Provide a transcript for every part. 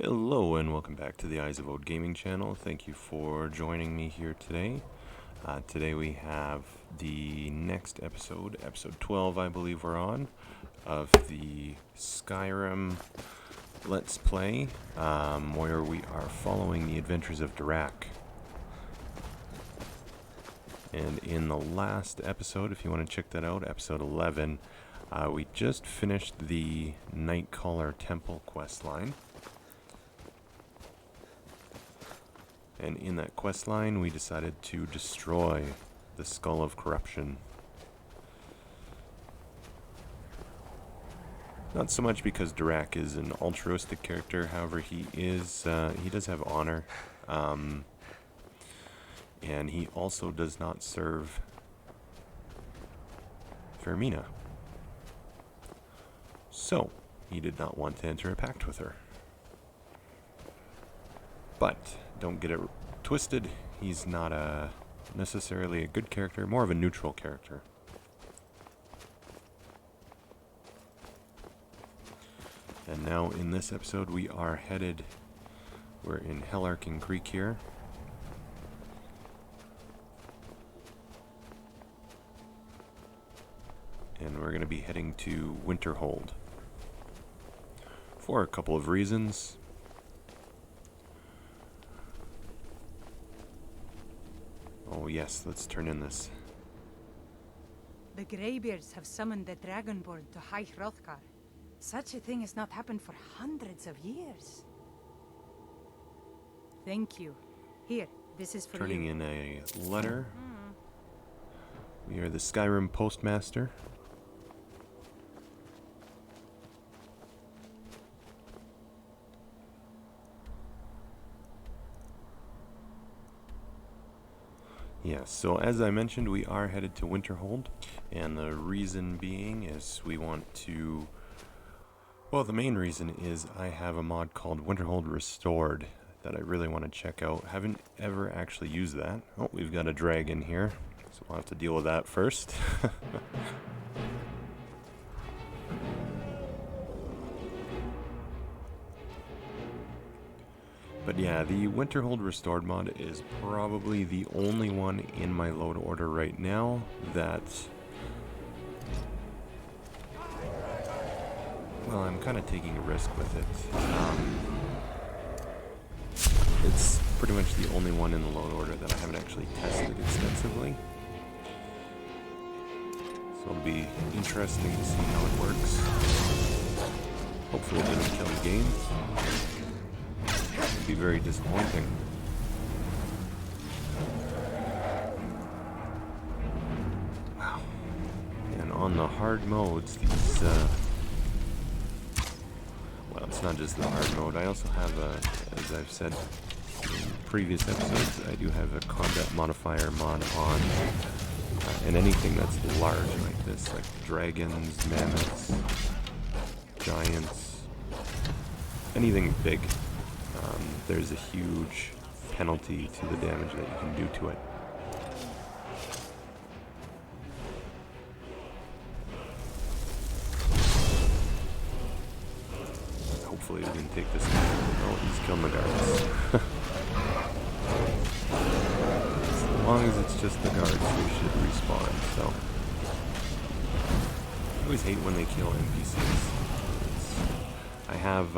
Hello and welcome back to the Eyes of Ode Gaming channel. Thank you for joining me here today. Today we have the next episode, episode 12 I believe we're on, of the Skyrim Let's Play, where we are following the adventures of Darach. And in the last episode, if you want to check that out, episode 11, we just finished the Nightcaller Temple quest line. And in that quest line, we decided to destroy the Skull of Corruption. Not so much because Darach is an altruistic character, however, he does have honor. And he also does not serve Fermina. So, he did not want to enter a pact with her. But don't get it twisted, he's not necessarily a good character, more of a neutral character. And now in this episode we're in Hellarkin Creek here. And we're going to be heading to Winterhold for a couple of reasons. Oh yes, let's turn in this. The Greybeards have summoned the Dragonborn to High Hrothgar. Such a thing has not happened for hundreds of years. Thank you. Here, this is for Turning you. in a letter. We are the Skyrim Postmaster. Yes, so as I mentioned, we are headed to Winterhold, and the reason being is we want to... Well, the main reason is I have a mod called Winterhold Restored that I really want to check out. Haven't ever actually used that. Oh, we've got a dragon here, so we'll have to deal with that first. But yeah, the Winterhold Restored mod is probably the only one in my load order right now that... Well, I'm kind of taking a risk with it. It's pretty much the only one in the load order that I haven't actually tested extensively. So it'll be interesting to see how it works. Hopefully it doesn't kill the game. Be very disappointing. Wow. And on the hard modes, these, well, it's not just the hard mode. I also have as I've said in previous episodes, I do have a combat modifier mod on, and anything that's large like this, like dragons, mammoths, giants, anything big. There's a huge penalty to the damage that you can do to it. Hopefully we can take this. Oh, he's killing the guards. As long as it's just the guards, they should respawn, so. I always hate when they kill NPCs. I have,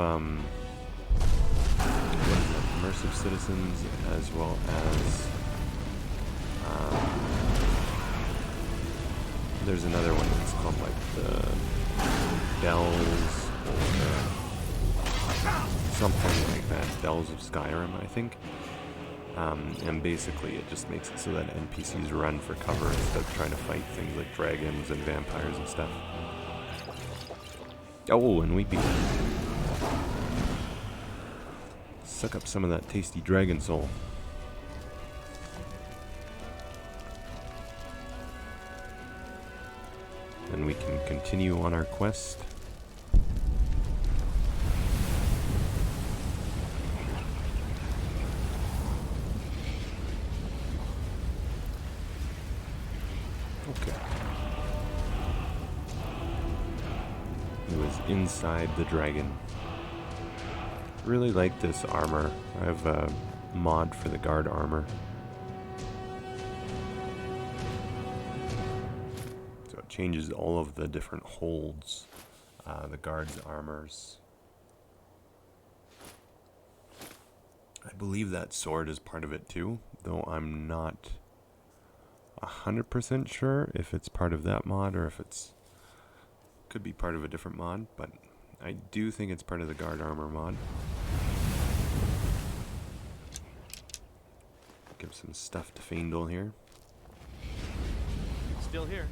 immersive citizens, as well as there's another one that's called like the Bells or something like that, Bells of Skyrim, I think. And basically it just makes it so that NPCs run for cover instead of trying to fight things like dragons and vampires and stuff. Oh, and we beat it. Suck up some of that tasty dragon soul. And we can continue on our quest. Okay. It was inside the dragon. Really like this armor. I have a mod for the guard armor. So it changes all of the different holds, the guard's armors. I believe that sword is part of it too, though I'm not 100% sure if it's part of that mod or if it's could be part of a different mod, but I do think it's part of the guard armor mod. Give some stuff to Faendal here. Still here.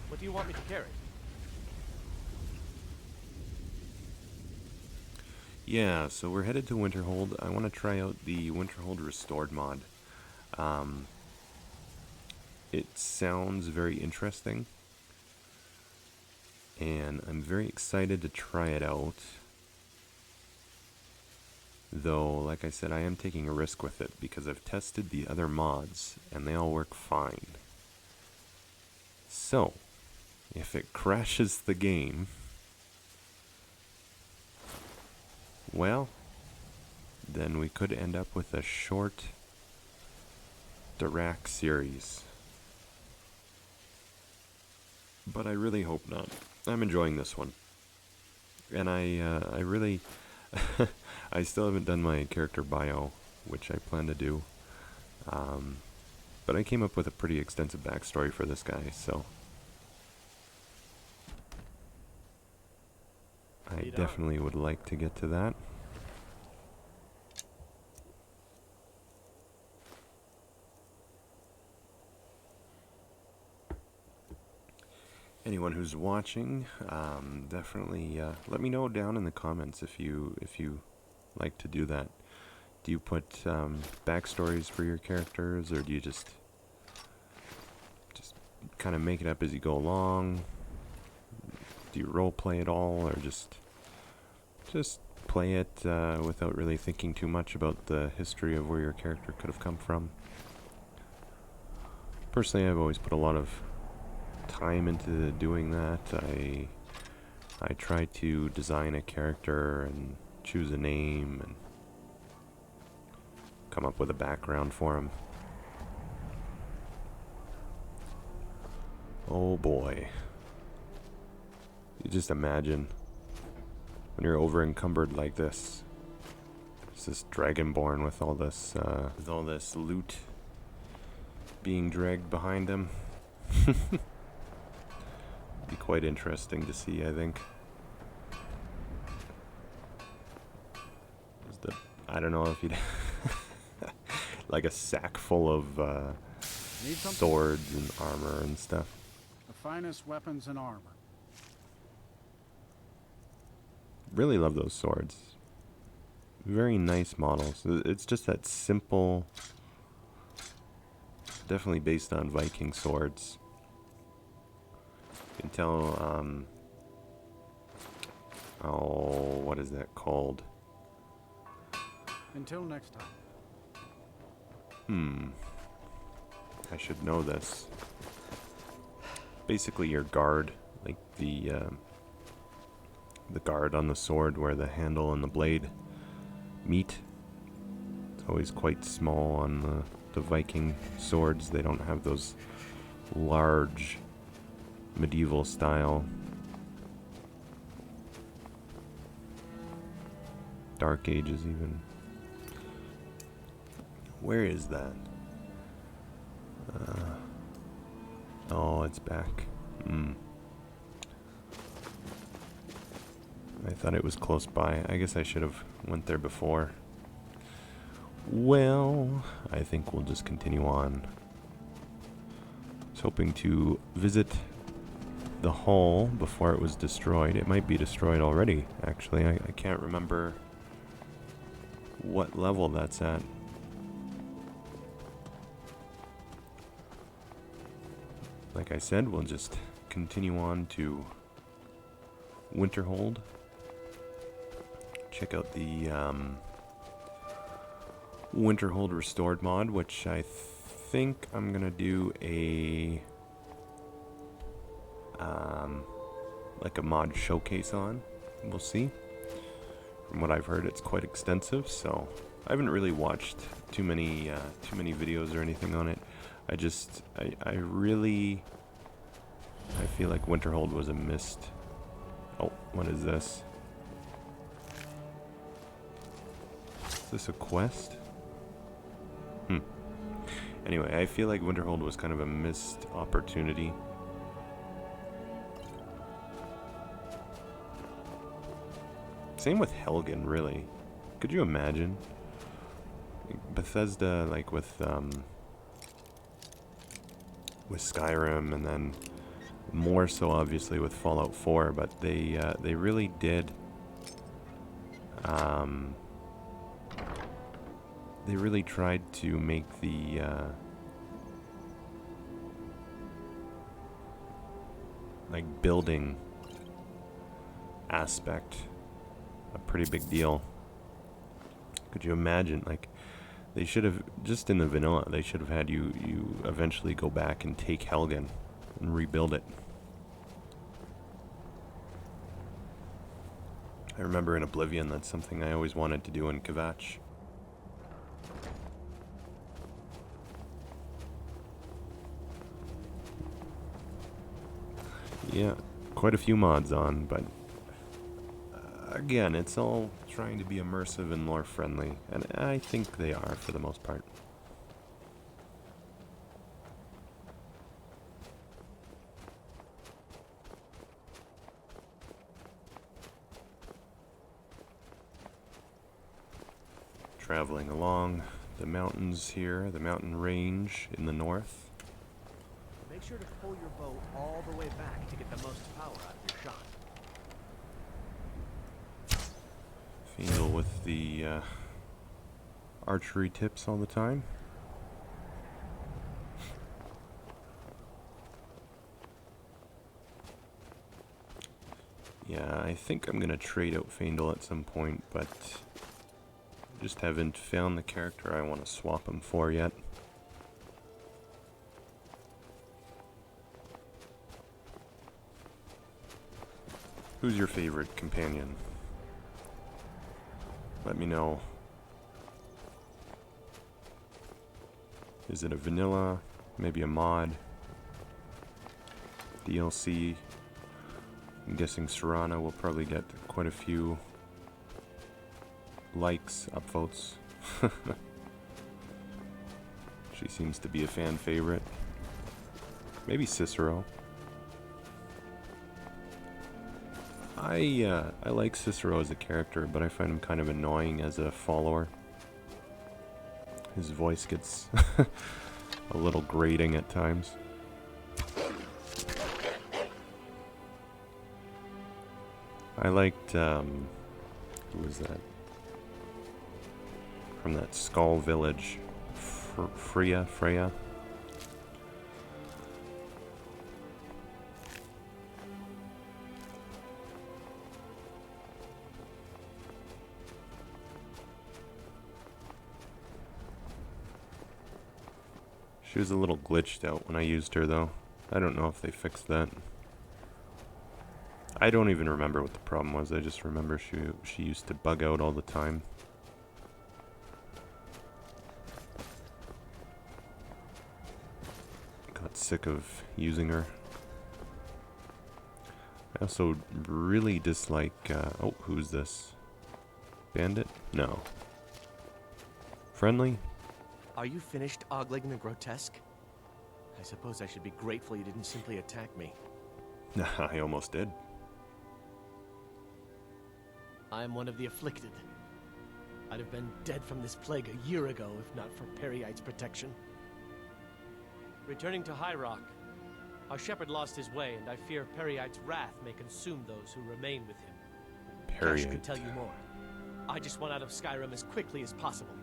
What do you want me to carry? Yeah, so we're headed to Winterhold. I want to try out the Winterhold Restored mod. It sounds very interesting, and I'm very excited to try it out. Though, like I said, I am taking a risk with it because I've tested the other mods and they all work fine. So, if it crashes the game, well, then we could end up with a short Darach series. But I really hope not. I'm enjoying this one. And I really... I still haven't done my character bio, which I plan to do. But I came up with a pretty extensive backstory for this guy, so... I definitely would like to get to that. Anyone who's watching, definitely let me know down in the comments if you like to do that. Do you put backstories for your characters, or do you just kind of make it up as you go along? Do you role play at all, or just play it without really thinking too much about the history of where your character could have come from? Personally, I've always put a lot of time into doing that. I try to design a character and choose a name and come up with a background for him. Oh boy. You just imagine when you're over encumbered like this. It's this dragonborn with all this loot being dragged behind him. Be quite interesting to see, I think. I don't know if you'd like a sack full of swords and armor and stuff. The finest weapons and armor. Really love those swords. Very nice models. It's just that simple, definitely based on Viking swords. You can tell, oh, what is that called? Until next time. I should know this. Basically your guard, like the guard on the sword where the handle and the blade meet. It's always quite small on the Viking swords. They don't have those large medieval style, Dark Ages even. Where is that? Oh, it's back. I thought it was close by. I guess I should have went there before. Well, I think we'll just continue on. I was hoping to visit the hall before it was destroyed. It might be destroyed already, actually. I can't remember what level that's at. Like I said, we'll just continue on to Winterhold. Check out the Winterhold Restored mod, which I think I'm gonna do a like a mod showcase on. We'll see. From what I've heard, it's quite extensive, so I haven't really watched too many videos or anything on it. I feel like Winterhold was a missed. Oh, what is this? Is this a quest? Anyway, I feel like Winterhold was kind of a missed opportunity. Same with Helgen, really. Could you imagine? Bethesda, like with Skyrim, and then more so obviously with Fallout 4, but they really did they really tried to make the like building aspect a pretty big deal. Could you imagine, like, they should have, just in the vanilla, they should have had you eventually go back and take Helgen and rebuild it. I remember in Oblivion, that's something I always wanted to do in Kvatch. Yeah, quite a few mods on, but again, it's all trying to be immersive and lore friendly, and I think they are for the most part. Traveling along the mountains here, the mountain range in the north. Make sure to pull your bow all the way back to get the most power out of your shot. Feel with the archery tips all the time. Yeah, I think I'm gonna trade out Faendal at some point, but just haven't found the character I want to swap him for yet. Who's your favorite companion? Let me know. Is it a vanilla? Maybe a mod? DLC? I'm guessing Serana will probably get quite a few likes, upvotes. She seems to be a fan favorite. Maybe Cicero. I like Cicero as a character, but I find him kind of annoying as a follower. His voice gets a little grating at times. I liked, who was that? From that Skull Village, Freya? She was a little glitched out when I used her, though. I don't know if they fixed that. I don't even remember what the problem was. I just remember she used to bug out all the time. Got sick of using her. I also really dislike... oh, who's this? Bandit? No. Friendly? Are you finished ogling the grotesque? I suppose I should be grateful you didn't simply attack me. I almost did. I am one of the afflicted. I'd have been dead from this plague a year ago if not for Periite's protection. Returning to High Rock, our shepherd lost his way, and I fear Periite's wrath may consume those who remain with him. Kesh could tell you more. I just want out of Skyrim as quickly as possible.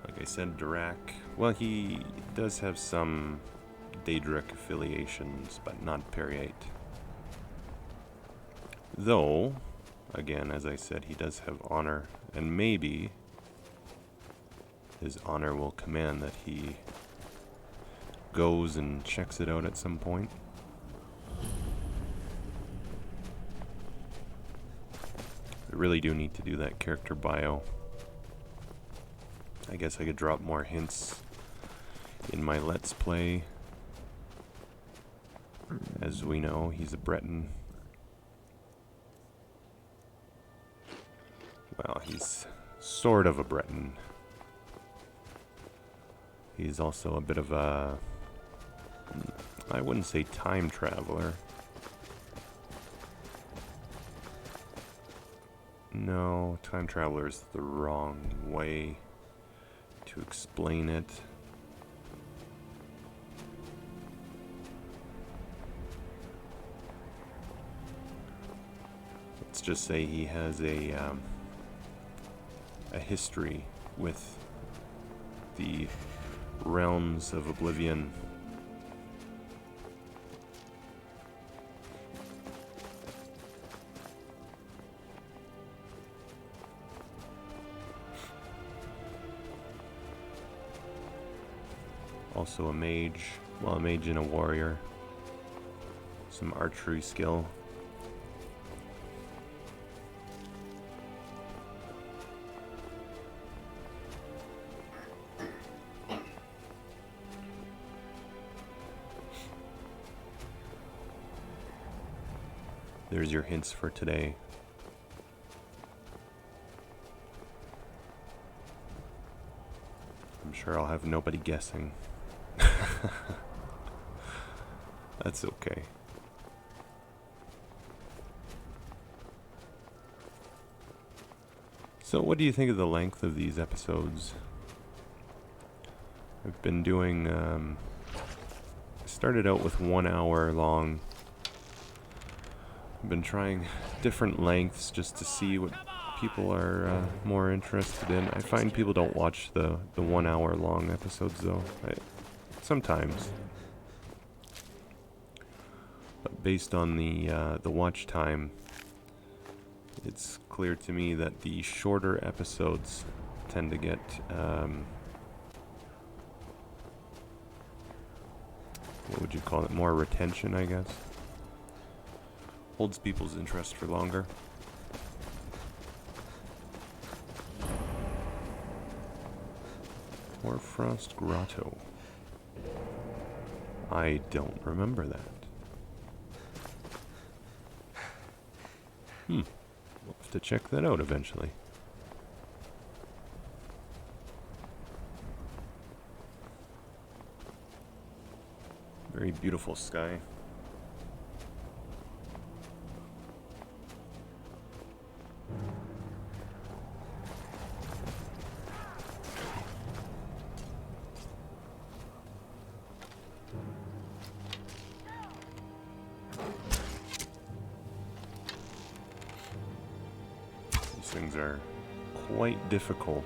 Like I said, Darach, well, he does have some Daedric affiliations, but not Periite. Though, again, as I said, he does have honor, and maybe his honor will command that he goes and checks it out at some point. really do need to do that character bio. I guess I could drop more hints in my Let's Play. As we know, he's a Breton. Well, he's sort of a Breton. He's also a bit of a... I wouldn't say time traveler. No, time traveler is the wrong way to explain it. Let's just say he has a history with the realms of Oblivion. Also a mage, well, a mage and a warrior. Some archery skill. There's your hints for today. I'm sure I'll have nobody guessing. That's okay. So what do you think of the length of these episodes? I've been doing, I started out with 1 hour long. I've been trying different lengths just to see what people are more interested in. I find people don't watch the 1 hour long episodes though. Sometimes. But based on the watch time, it's clear to me that the shorter episodes tend to get what would you call it? More retention, I guess. Holds people's interest for longer. Hoarfrost Grotto. I don't remember that. We'll have to check that out eventually. Very beautiful sky. Things are quite difficult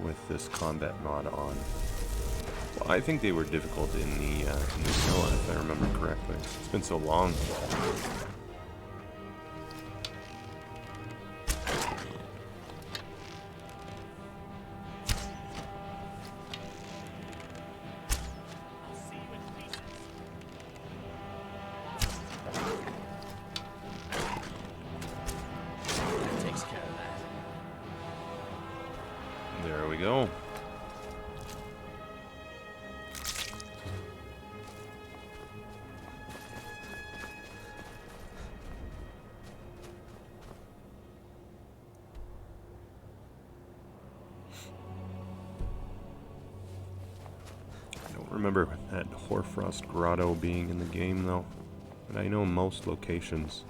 with this combat mod on. Well, I think they were difficult in the vanilla, if I remember correctly. It's been so long. There we go. I don't remember that Hoarfrost Grotto being in the game though, but I know most locations.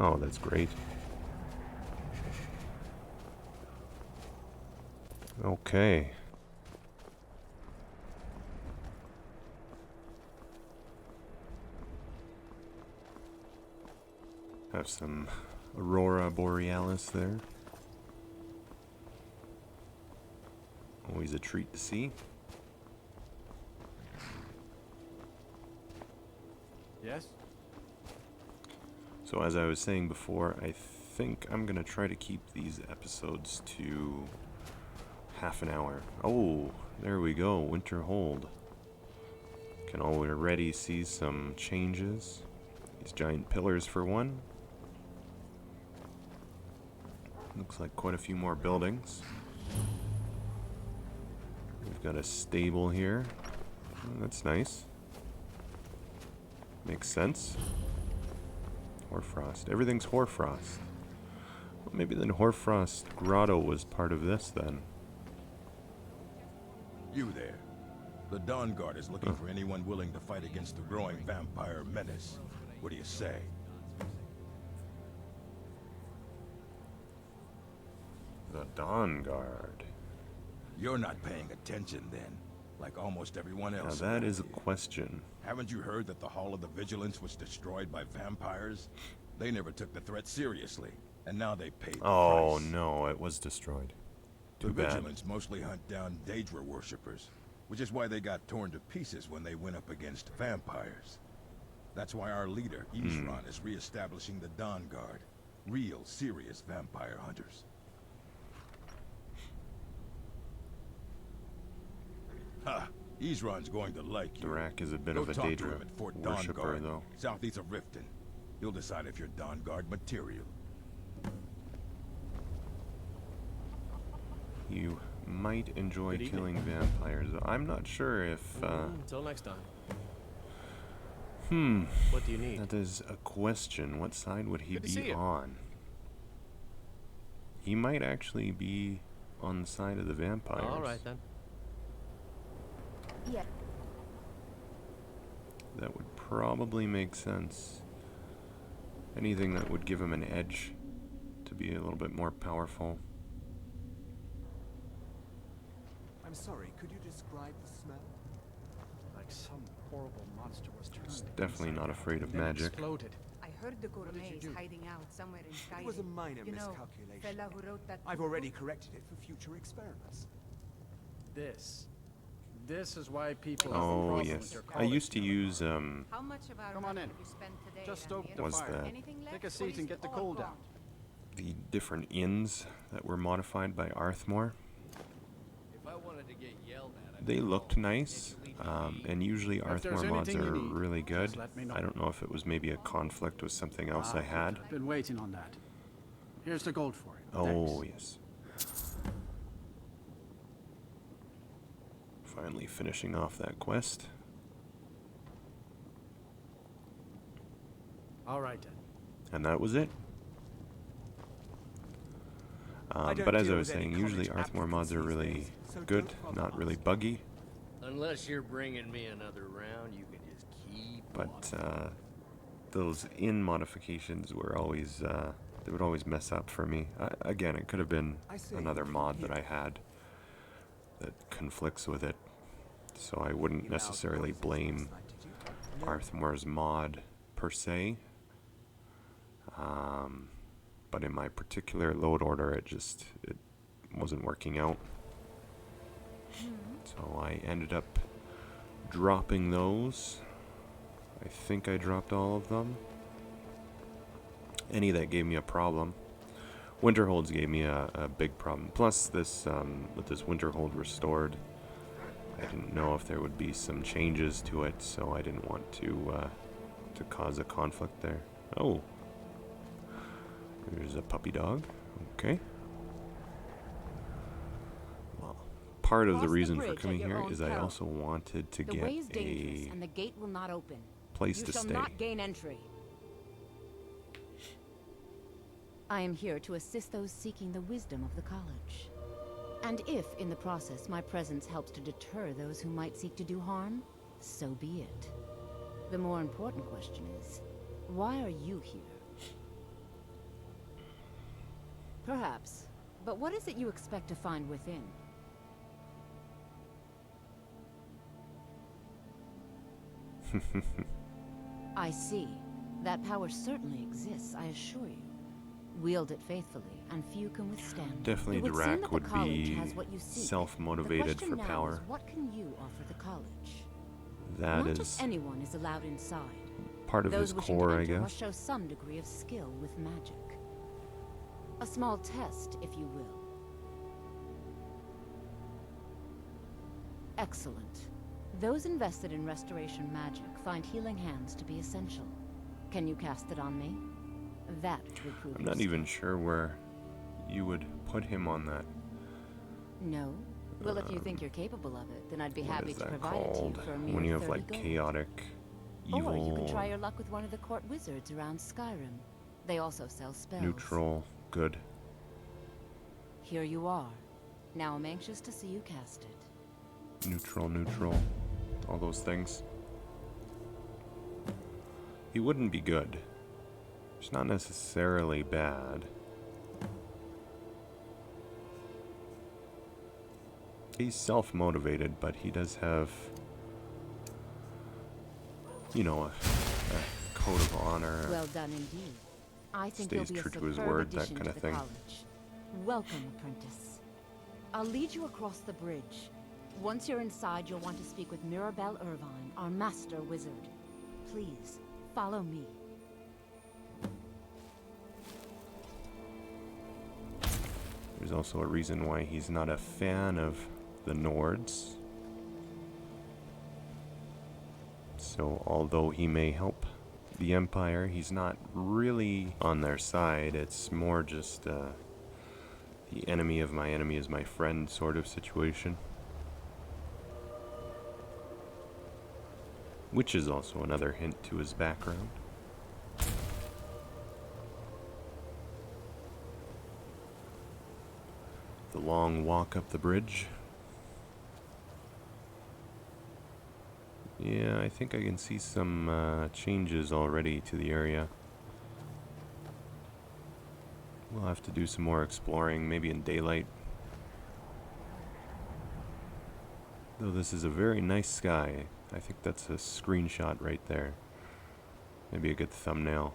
Oh, that's great. Okay. Have some Aurora Borealis there. Always a treat to see. Yes? So as I was saying before, I think I'm going to try to keep these episodes to half an hour. Oh, there we go, Winterhold. Can already see some changes. These giant pillars for one. Looks like quite a few more buildings. We've got a stable here. Oh, that's nice. Makes sense. Hoarfrost. Everything's Hoarfrost. Well, maybe the Hoarfrost grotto was part of this then. You there. The Dawn Guard is looking for anyone willing to fight against the growing vampire menace. What do you say? The Dawn Guard. You're not paying attention then, like almost everyone Now else. that is a around here. question. Haven't you heard that the Hall of the Vigilance was destroyed by vampires? They never took the threat seriously, and now they paid the Oh price. no, it was destroyed. The Too bad. Vigilance mostly hunt down Daedra worshippers, which is why they got torn to pieces when they went up against vampires. That's why our leader, Isran, is re-establishing the Dawn Guard. Real, serious vampire hunters. Ha! Isran's going to like you. Darach is a bit Go of a talk to Daedra him at Fort worshipper, Dawnguard, though. southeast of Riften. He'll decide if you're Dawn Guard material. You might enjoy Good evening. killing vampires. I'm not sure if, Until next time. What do you need? that is a question. What side would he Good to see be you. on? He might actually be on the side of the vampires. All right then. Yeah. That would probably make sense. Anything that would give him an edge to be a little bit more powerful. I'm sorry, could you describe the smell? Like some horrible monster was turned. He's definitely not afraid of and then magic. exploded. I heard the did gourmet you is do? hiding out somewhere in Skyrim. It was a minor You know, miscalculation. fella who wrote that I've book. already corrected it for future experiments. This is why people have a Oh problem yes, with your I college used to now. use How much of our Come on money in. have you spent today, Just stoke Randir? the Was fire. that- Anything left, Take a or seat is and it get the all coal gone? down. the different inns that were modified by Arthmore. They looked nice, and usually If there's Arthmore mods anything you are need, really good. just let me know. I don't know if it was maybe a conflict with something else I had. Been waiting on that. Here's the gold for it. Oh, Thanks. yes. Finally finishing off that quest. All right then. And that was it. I don't But as I deal was with any saying, usually college Arthmore mods are applicants really these days, so good, don't bother not really asking. buggy. Unless you're bringing me another round, you can just keep But walking. those in modifications were always, they would always mess up for me. Again, it could have been I say, another mod that here. I had that conflicts with it. So I wouldn't You necessarily outdoors blame last night, did you? No. Arthmore's mod per se. But in my particular load order, it wasn't working out. So I ended up dropping those. I think I dropped all of them. Any that gave me a problem. Winterholds gave me a big problem. Plus, this with this Winterhold restored, I didn't know if there would be some changes to it, so I didn't want to cause a conflict there. Oh, there's a puppy dog. Okay. Well, part of the Cross the reason for bridge at coming your here own is I peril. also wanted to The get way is dangerous, a and the gate will not open. place You to shall stay. not gain entry. I am here to assist those seeking the wisdom of the college. And if, in the process, my presence helps to deter those who might seek to do harm, so be it. The more important question is, why are you here? Perhaps. But what is it you expect to find within? I see. That power certainly exists, I assure you. Wield it faithfully, and few can withstand. Definitely It would seem Darach that would the college be has what you seek. self-motivated The question for now power. Is, what can you offer the college? That Not is just anyone is allowed inside. part of Those his wishing core, to I enter must guess. show some degree of skill with magic. A small test, if you will. Excellent. Those invested in restoration magic find healing hands to be essential. Can you cast it on me? That will prove I'm not even sure where you would put him on that. No? Well, if you think you're capable of it, then I'd be What happy is to that provide it to you called? for a mere When you have 30 like gold. chaotic, evil, Or you can try your luck with one of the court wizards around Skyrim. They also sell spells. neutral, good. Here you are. Now I'm anxious to see you cast it. Neutral, all those things. He wouldn't be good. It's not necessarily bad. He's self-motivated, but he does have, you know, a code of honor. Well done indeed. I think you'll Stays be a true to his superb word, that addition kind to of the thing. college. Welcome, apprentice. I'll lead you across the bridge. Once you're inside, you'll want to speak with Mirabelle Irvine, our master wizard. Please, follow me. There's also a reason why he's not a fan of the Nords. So although he may help the Empire, he's not really on their side. It's more just the enemy of my enemy is my friend sort of situation. Which is also another hint to his background. The long walk up the bridge. Yeah, I think I can see some changes already to the area. We'll have to do some more exploring, maybe in daylight. Though this is a very nice sky. I think that's a screenshot right there. Maybe a good thumbnail.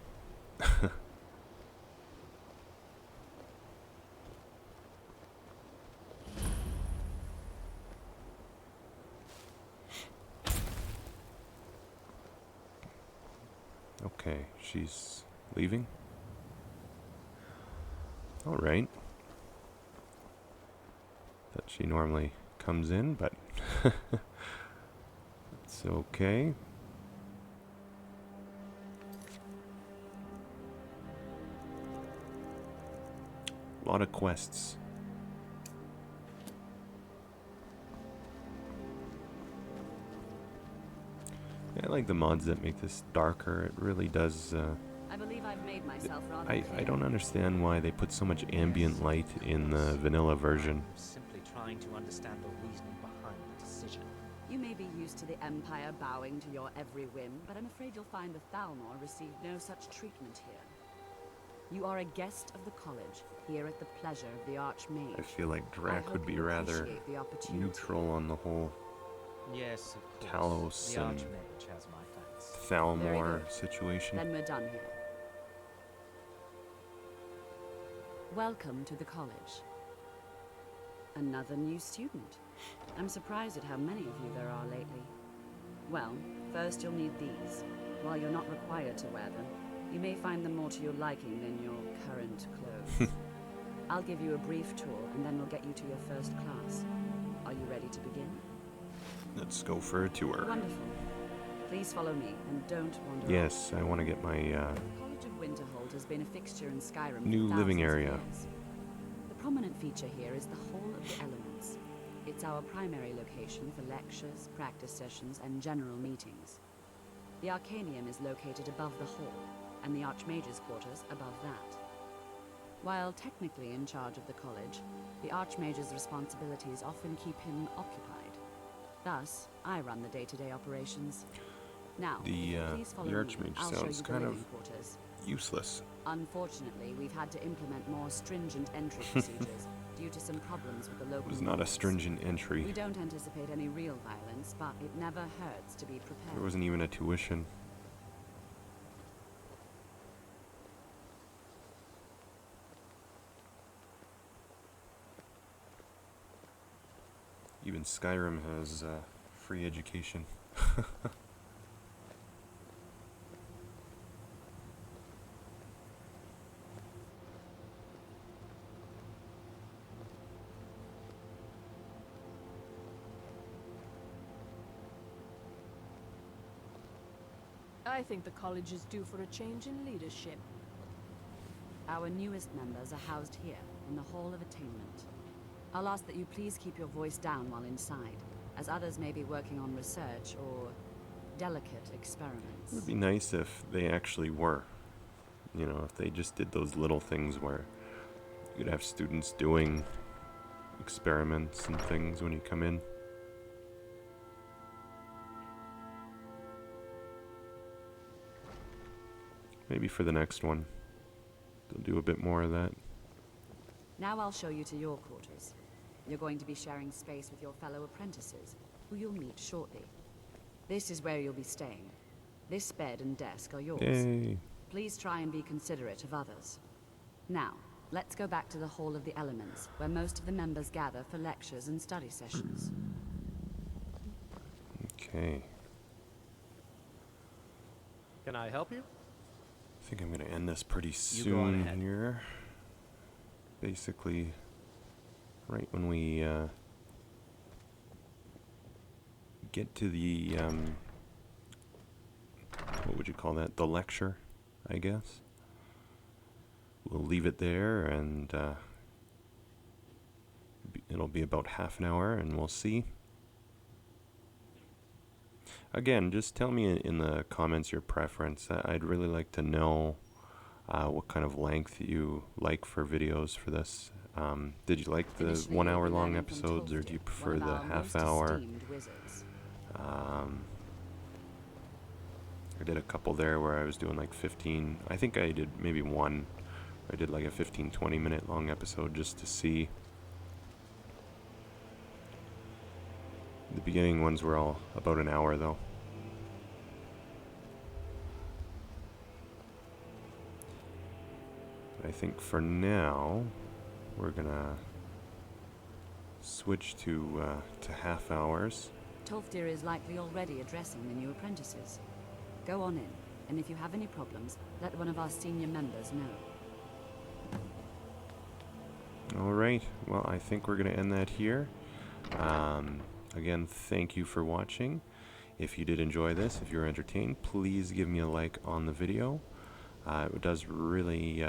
Okay, she's leaving. All right. That she normally comes in, but it's okay. A lot of quests. I like the mods that make this darker. It really does. I believe I've made myself rather I clear. don't understand why they put so much ambient light in the vanilla version. I'm simply trying to understand the reasoning behind the decision. You may be used to the Empire bowing to your every whim, but I'm afraid you'll find the Thalmor received no such treatment here. You are a guest of the college, here at the pleasure of the Archmage. I feel like I Darach hope would be you rather appreciate the opportunity. neutral on the whole Yes, of Talos course. The and Archmage has my thanks. Very Thalmor good. situation. Then we're done here. Welcome to the college. Another new student. I'm surprised at how many of you there are lately. Well, first you'll need these. While you're not required to wear them, you may find them more to your liking than your current clothes. I'll give you a brief tour, and then we'll get you to your first class. Are you ready to begin? Let's go for a tour. Wonderful. Please follow me, and don't wander off. Yes, I want to get my The College of Winterhold has been a fixture in Skyrim New for living thousands of area. years. The prominent feature here is the Hall of the Elements. It's our primary location for lectures, practice sessions, and general meetings. The Arcanium is located above the hall, and the Archmage's quarters above that. While technically in charge of the college, the Archmage's responsibilities often keep him occupied. Thus, I run the day-to-day operations. Now, The please follow Archmage me. I'll show sounds you the kind living of quarters. useless. Unfortunately, we've had to implement more stringent entry procedures due to some problems with the It local was not a laws. stringent entry. We don't anticipate any real violence, but it never hurts to be prepared. There wasn't even a tuition. Even Skyrim has free education. I think the college is due for a change in leadership. Our newest members are housed here, in the Hall of Attainment. I'll ask that you please keep your voice down while inside, as others may be working on research or delicate experiments. It would be nice if they actually were. You know, if they just did those little things where you'd have students doing experiments and things when you come in. Maybe for the next one, they'll do a bit more of that. Now I'll show you to your quarters. You're going to be sharing space with your fellow apprentices, who you'll meet shortly. This is where you'll be staying. This bed and desk are yours. Yay. Please try and be considerate of others. Now, let's go back to the Hall of the Elements, where most of the members gather for lectures and study sessions. Okay. Can I help you? I think I'm going to end this pretty You go on soon ahead. here. Basically, right when we get to the, what would you call that? The lecture, I guess. We'll leave it there, and it'll be about half an hour, and we'll see. Again, just tell me in the comments your preference. I'd really like to know what kind of length you like for videos for this. Did you like the Initially, 1 hour you'll be long learning from episodes, or do you Tolkien, prefer one of the our half most hour? esteemed wizards. I did a couple there where I was doing like 15. I think I did maybe one. I did like a 15-20 minute long episode just to see. The beginning ones were all about an hour though. I think for now we're gonna switch to half hours. Tolfdir is likely already addressing the new apprentices. Go on in, and if you have any problems, let one of our senior members know. Alright, well I think we're gonna end that here. Again, thank you for watching. If you did enjoy this, if you were entertained, please give me a like on the video. It does really,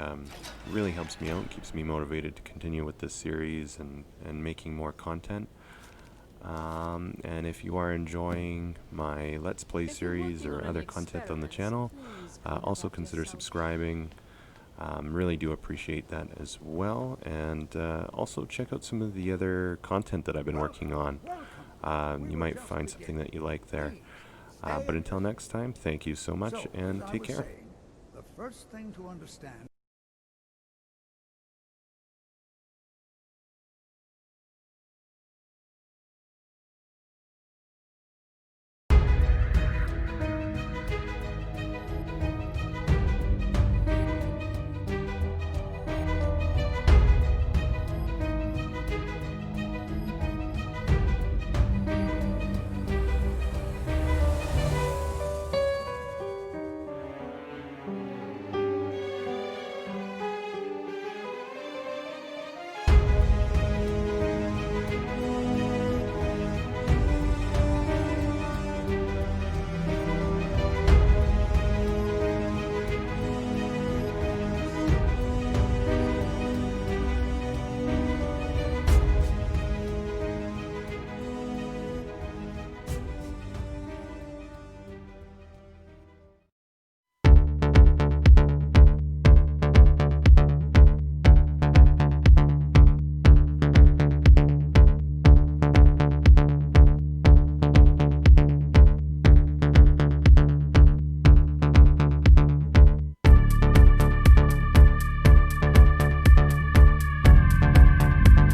really helps me out, keeps me motivated to continue with this series and making more content. And if you are enjoying my Let's Play series or other content on the channel, also consider subscribing. Really do appreciate that as well. And also check out some of the other content that I've been working on. You might find something that you like there. But until next time, thank you so much and take care. The first thing to understand